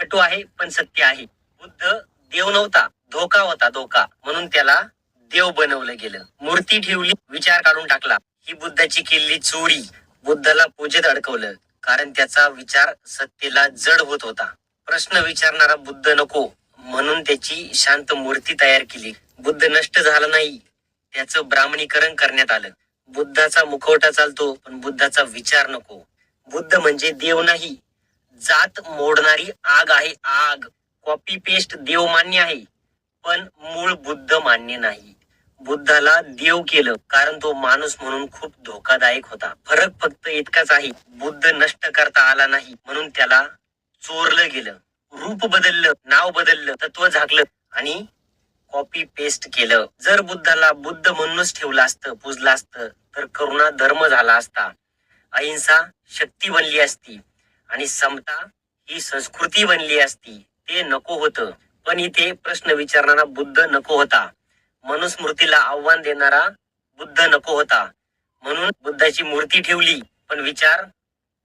कटू आहे पण सत्य आहे. बुद्ध देव नव्हता, धोका होता, धोका. म्हणून त्याला देव बनवलं गेलं. मूर्ती ठेवली, विचार काढून टाकला. ही बुद्धाची केलेली चोरी. बुद्धाला पूजेत अडकवलं कारण त्याचा विचार सत्तेला जड होत होता. प्रश्न विचारणारा बुद्ध नको म्हणून त्याची शांत मूर्ती तयार केली. बुद्ध नष्ट झाला नाही, त्याचं ब्राह्मणीकरण करण्यात आलं. बुद्धाचा मुखवटा चालतो पण बुद्धाचा विचार नको. बुद्ध म्हणजे देव नाही, जात मोडणारी आग आहे, आग. कॉपी पेस्ट देव मान्य आहे पण मूळ बुद्ध मान्य नाही. बुद्धाला देव केलं कारण तो माणूस म्हणून खूप धोकादायक होता. फरक फक्त इतकाच आहे, बुद्ध नष्ट करता आला नाही म्हणून त्याला चोरलं गेलं. रूप बदललं, नाव बदललं, तत्व झाकलं आणि कॉपी पेस्ट केलं. जर बुद्धाला बुद्ध म्हणूनच ठेवलं असतं, पूजलं असतं तर करुणा धर्म झाला असता, अहिंसा शक्ती बनली असती आणि समता ही संस्कृती बनली असती. ते नको होतं. पण इथे प्रश्न विचारणारा बुद्ध नको होता, मनुस्मृतीला आव्हान देणारा बुद्ध नको होता. म्हणून बुद्धाची मूर्ती ठेवली पण विचार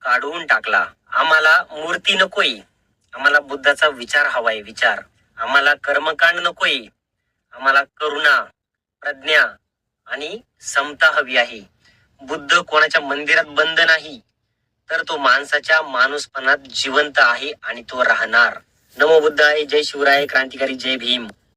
काढून टाकला. आम्हाला मूर्ती नकोय, आम्हाला बुद्धाचा विचार हवाय, विचार. आम्हाला कर्मकांड नकोय, आम्हाला करुणा, प्रज्ञा आणि समता हवी आहे. बुद्ध कोणाच्या मंदिरात बंद नाही, तर तो माणसाच्या माणूसपणात जिवंत आहे आणि तो राहणार. नमो बुद्धाय, जय शिवराय, क्रांतिकारी, जय भीम.